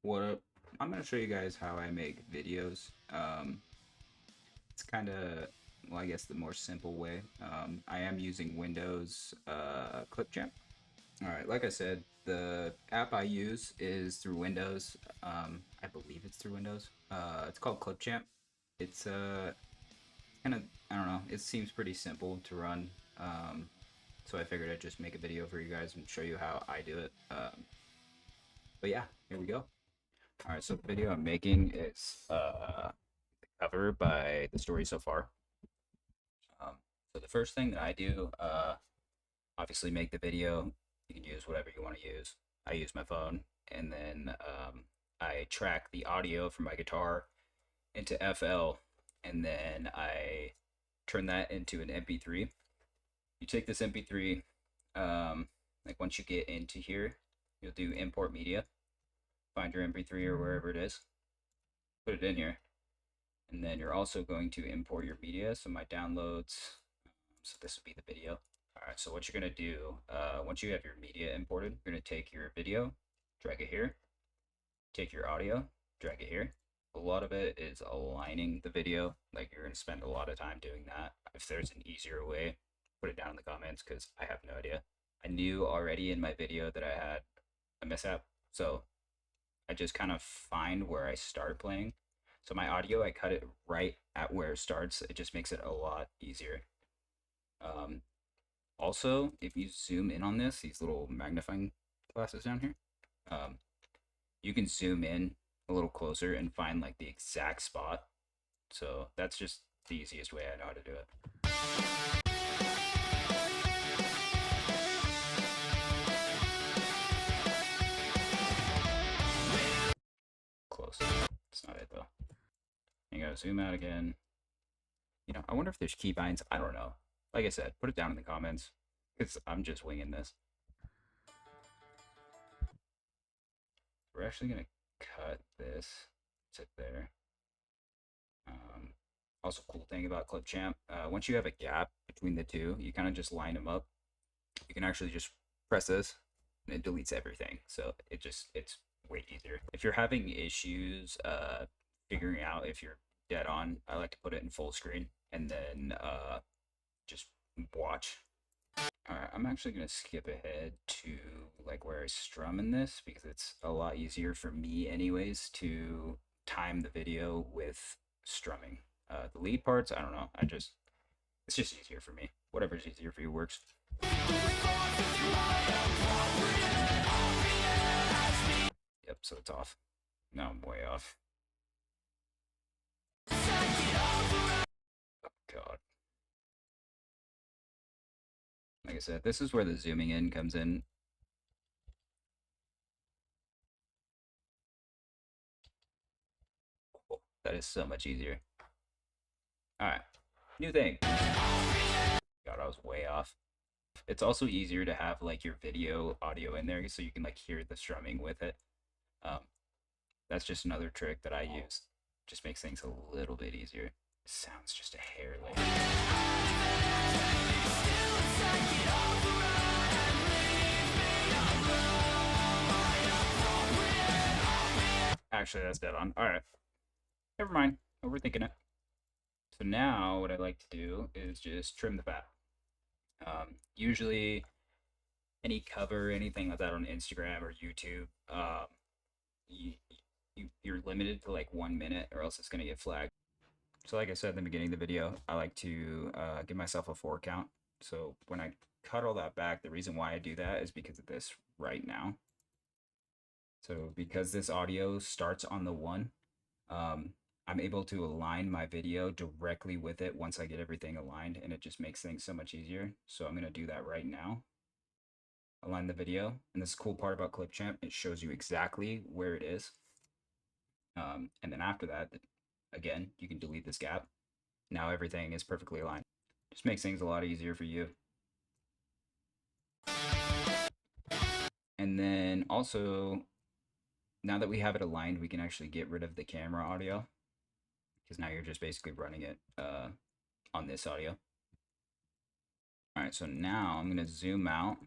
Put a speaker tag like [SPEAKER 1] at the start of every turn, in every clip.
[SPEAKER 1] What up? I'm gonna show you guys how I make videos. It's kind of, well, I guess the more simple way. I am using Windows Clipchamp. All right, like I said, the app I use is through Windows. I believe it's through Windows. It's called Clipchamp. It's kind of, I don't know. It seems pretty simple to run. So I figured I'd just make a video for you guys and show you how I do it. But yeah, here we go. All right, so the video I'm making is cover by the story so far. Um, so the first thing that I do, obviously make the video. You can use whatever you want to use. I use my phone, and then I track the audio from my guitar into FL, and then I turn that into an MP3. You take this MP3, like once you get into here, you'll do import media, find your MP3 or wherever it is, put it in here, and then you're also going to import your media. So my downloads, so this would be the video. All right, so what you're gonna do, once you have your media imported, you're gonna take your video, drag it here, take your audio, drag it here. A lot of it is aligning the video. Like you're gonna spend a lot of time doing that. If there's an easier way, put it down in the comments because I have no idea. I knew already in my video that I had a mishap, so I just kind of find where I start playing. So my audio, I cut it right at where it starts. It just makes it a lot easier. Um, Also, if you zoom in on this, these little magnifying glasses down here, um, you can zoom in a little closer and find like the exact spot. So that's just the easiest way I know how to do it. Close. It's not it though. You gotta zoom out again. You know, I wonder if there's keybinds. I don't know. Like I said, put it down in the comments because I'm just winging this. We're actually gonna cut this to there. Also, cool thing about Clipchamp, once you have a gap between the two, you kind of just line them up. You can actually just press this, and it deletes everything. So it's way easier. If you're having issues figuring out if you're dead on, I like to put it in full screen and then just watch. All right, I'm actually gonna skip ahead to like where I strum in this because it's a lot easier for me, anyways, to time the video with strumming. The lead parts, I don't know. It's just easier for me. Whatever's easier for you works. Yep, so it's off. No, I'm way off. Oh, God. Like I said, this is where the zooming in comes in. Oh, that is so much easier. All right, new thing. God, I was way off. It's also easier to have like your video audio in there so you can like hear the strumming with it. Um, that's just another trick that I use. Just makes things a little bit easier. Sounds just a hair later. Actually, that's dead on. All right, never mind. Overthinking it. So now what I like to do is just trim the fat. Usually, any cover, anything like that on Instagram or YouTube, you, you're limited to like 1 minute or else it's gonna get flagged. So like I said in the beginning of the video, I like to give myself a 4 count. So when I cut all that back, the reason why I do that is because of this right now. So because this audio starts on the 1, I'm able to align my video directly with it once I get everything aligned, and it just makes things so much easier. So I'm going to do that right now. Align the video. And this cool part about Clipchamp, it shows you exactly where it is. And then after that, again, you can delete this gap. Now everything is perfectly aligned. Just makes things a lot easier for you. And then also, now that we have it aligned, we can actually get rid of the camera audio because now you're just basically running it on this audio. All right, so now I'm going to zoom out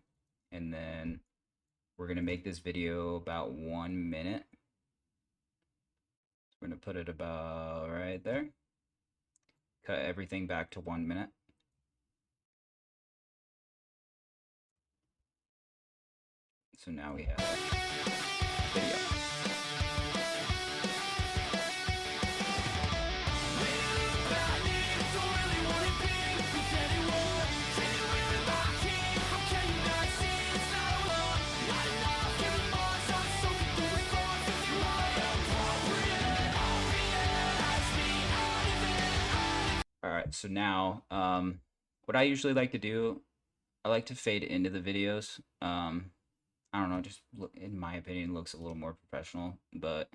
[SPEAKER 1] and then we're going to make this video about 1 minute. We're gonna put it about right there. Cut everything back to 1 minute. So now we have video. Alright, so now, what I usually like to do, I like to fade into the videos. I don't know, just look, in my opinion, looks a little more professional, but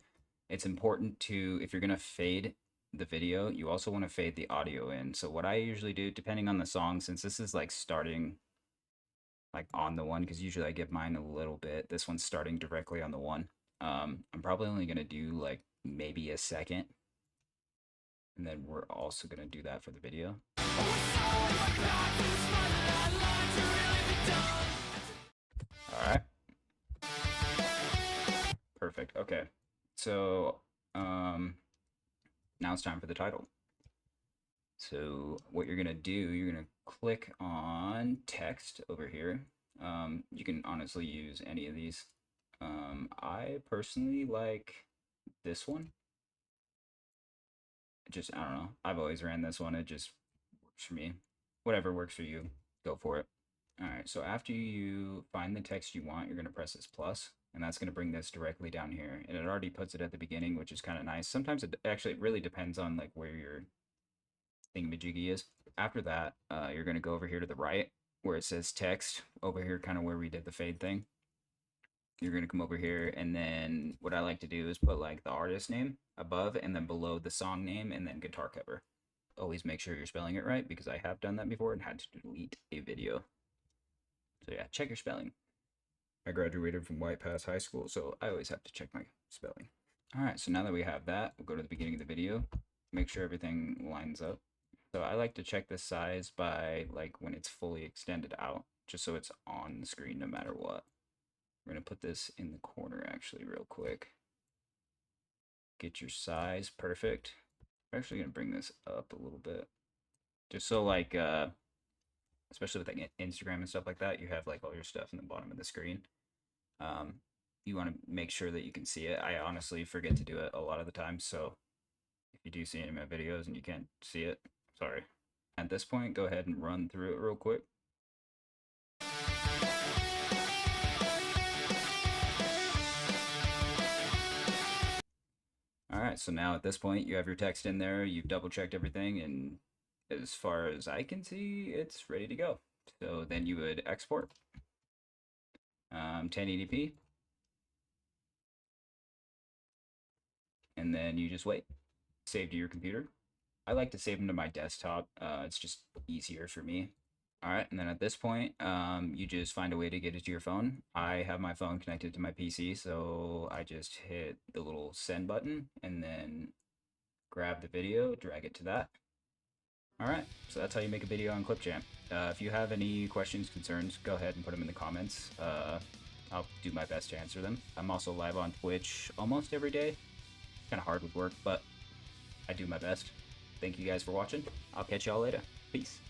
[SPEAKER 1] it's important to, if you're gonna fade the video, you also want to fade the audio in. So what I usually do, depending on the song, since this is like starting like on the one, because usually I give mine a little bit, this one's starting directly on the one. I'm probably only gonna do like maybe a second, and then we're also gonna do that for the video. All right. Perfect. Okay. So, now it's time for the title. So what you're gonna do, you're gonna click on text over here. You can honestly use any of these. I personally like this one. Just, I don't know. I've always ran this one. It just works for me. Whatever works for you, go for it. All right. So after you find the text you want, you're gonna press this plus, and that's gonna bring this directly down here. And it already puts it at the beginning, which is kind of nice. Sometimes it actually really depends on like where your thingamajiggy is. After that, you're going to go over here to the right where it says text, over here kind of where we did the fade thing. You're going to come over here, and then what I like to do is put like the artist name above and then below the song name and then guitar cover. Always make sure you're spelling it right, because I have done that before and had to delete a video. So yeah, check your spelling. I graduated from White Pass High School, so I always have to check my spelling. All right, so now that we have that, we'll go to the beginning of the video, make sure everything lines up. So I like to check the size by like when it's fully extended out, just so it's on the screen no matter what. We're gonna put this in the corner actually real quick. Get your size perfect. I'm actually gonna bring this up a little bit, just so like, especially with like Instagram and stuff like that, you have like all your stuff in the bottom of the screen. You want to make sure that you can see it. I honestly forget to do it a lot of the time, so if you do see any of my videos and you can't see it, sorry. At this point, go ahead and run through it real quick. All right, so now at this point, you have your text in there, you've double checked everything, and as far as I can see, it's ready to go. So then you would export 1080p, and then you just wait. Save to your computer. I like to save them to my desktop. It's just easier for me. All right, and then at this point, you just find a way to get it to your phone. I have my phone connected to my PC, so I just hit the little send button and then grab the video, drag it to that. All right, so that's how you make a video on Clipchamp. If you have any questions, concerns, go ahead and put them in the comments. I'll do my best to answer them. I'm also live on Twitch almost every day. Kind of hard with work, but I do my best. Thank you guys for watching. I'll catch y'all later. Peace.